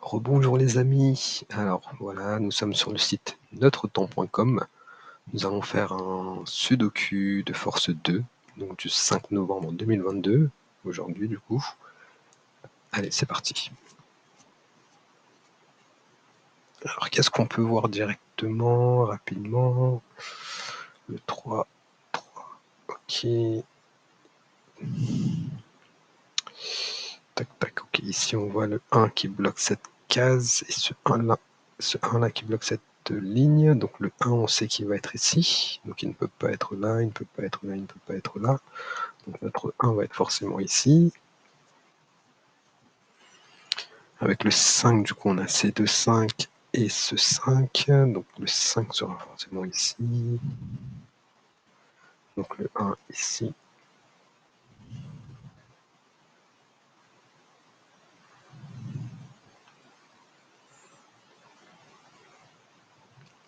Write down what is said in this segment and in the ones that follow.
Rebonjour les amis. Alors voilà, nous sommes sur le site notretemps.com. Nous allons faire un sudoku de force 2, donc du 5 novembre 2022, aujourd'hui du coup. Allez, c'est parti. Alors qu'est-ce qu'on peut voir directement, rapidement? Le 3, ok. Tac, tac, ok. Ici on voit le 1 qui bloque cette case et ce 1 là qui bloque cette ligne. Donc le 1 on sait qu'il va être ici, donc il ne peut pas être là, il ne peut pas être là, il ne peut pas être là. Donc notre 1 va être forcément ici. Avec le 5 du coup on a ces deux 5 et ce 5, donc le 5 sera forcément ici. Donc le 1 ici.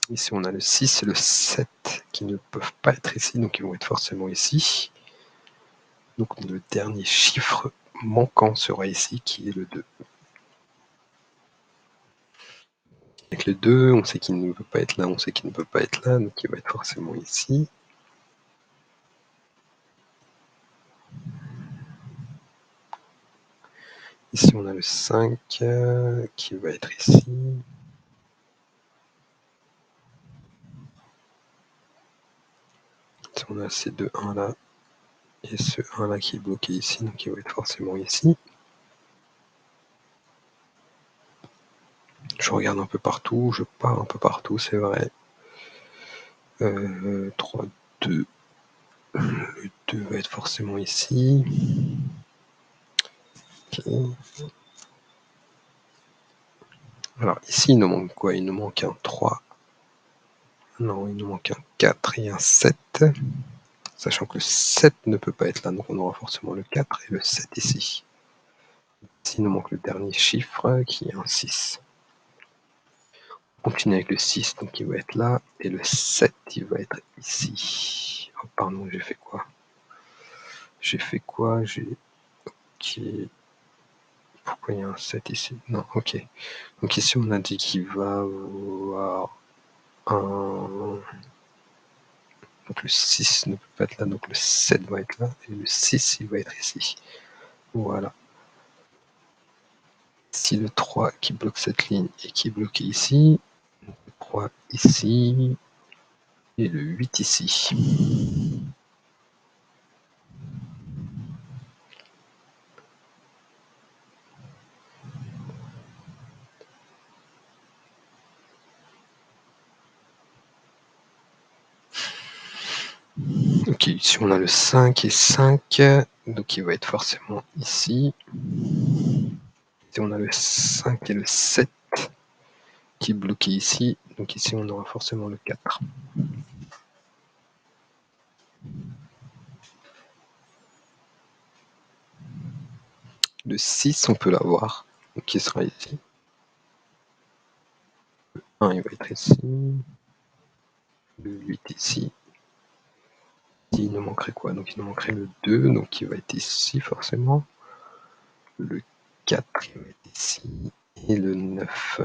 Ici on a le 6 et le 7 qui ne peuvent pas être ici, donc ils vont être forcément ici. Donc le dernier chiffre manquant sera ici, qui est le 2. Avec le 2, on sait qu'il ne peut pas être là, on sait qu'il ne peut pas être là, donc il va être forcément ici. Ici on a le 5 qui va être ici. Ici on a ces deux 1 là, et ce 1 là qui est bloqué ici, donc il va être forcément ici. Je regarde un peu partout, je pars un peu partout, c'est vrai. 3, 2. Le 2 va être forcément ici. Okay. Alors ici il nous manque quoi? Il nous manque un 3. Non, il nous manque un 4 et un 7. Sachant que le 7 ne peut pas être là, donc on aura forcément le 4 et le 7 ici. Ici il nous manque le dernier chiffre qui est un 6. On continue avec le 6, donc il va être là, et le 7 il va être ici. Oh pardon, j'ai fait quoi? Ok. Pourquoi il y a un 7 ici? Non, ok. Donc ici on a dit qu'il va avoir un... Donc le 6 ne peut pas être là, donc le 7 va être là, et le 6 il va être ici. Voilà. Si le 3 qui bloque cette ligne et qui est bloqué ici, le 3 ici, et le 8 ici. Ok, ici on a le 5 et 5, donc il va être forcément ici. Ici on a le 5 et le 7 qui est bloqué ici, donc ici on aura forcément le 4. Le 6 on peut l'avoir, donc il sera ici. Le 1 il va être ici. Le 8 ici. Ici il nous manquerait quoi? Donc il nous manquerait le 2, donc il va être ici forcément. Le 4 il va être ici. Et le 9.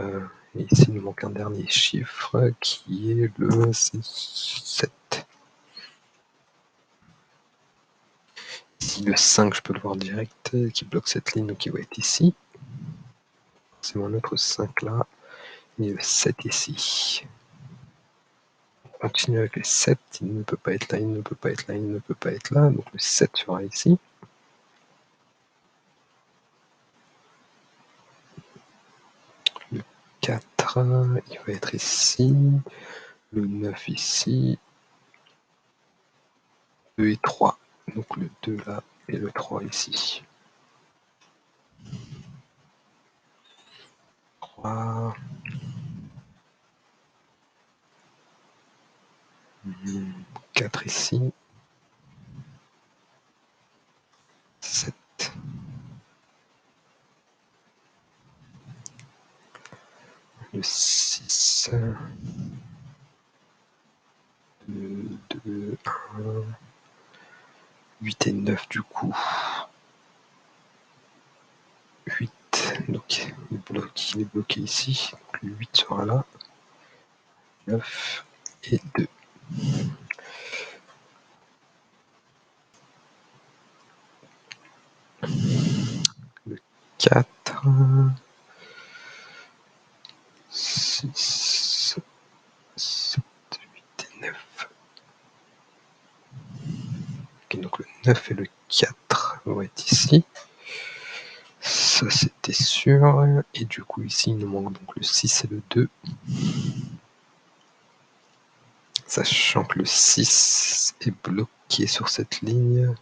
Et ici il nous manque un dernier chiffre qui est le 7. Ici le 5 je peux le voir direct, qui bloque cette ligne, donc il va être ici. C'est mon autre 5 là. Et le 7 ici. On continue avec le 7, il ne peut pas être là, il ne peut pas être là, il ne peut pas être là, donc le 7 sera ici. Le 4, il va être ici. Le 9 ici. 2 et 3. Donc le 2 là et le 3 ici. 3. 4 ici. 7. Le 6. 2, 1. 8 et 9 du coup. 8. Donc il bloque Donc il est bloqué ici, donc le 8 sera là, 9 et 2. Le 4, 6, 7, 8 et 9. Ok, donc le 9 et le 4 vont être ici. Ça c'était sûr. Et du coup ici il nous manque donc le 6 et le 2. Sachant que le 6 est bloqué sur cette ligne.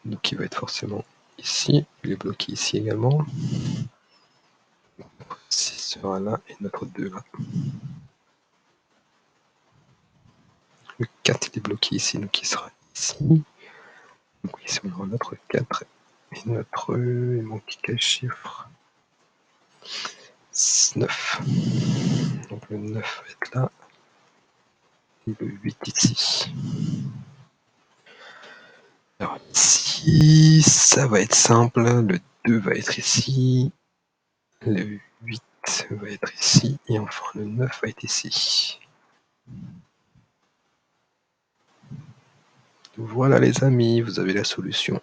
Donc il va être forcément ici. Il est bloqué ici également. 6 sera là et notre 2 là. Le 4 il est bloqué ici, donc il sera ici. Donc ici on aura notre 4 et notre... il manque quel chiffre? 9. Donc le 9 va être là. Et le 8 ici. Alors ici, ça va être simple. Le 2 va être ici. Le 8 va être ici. Et enfin le 9 va être ici. Voilà les amis, vous avez la solution.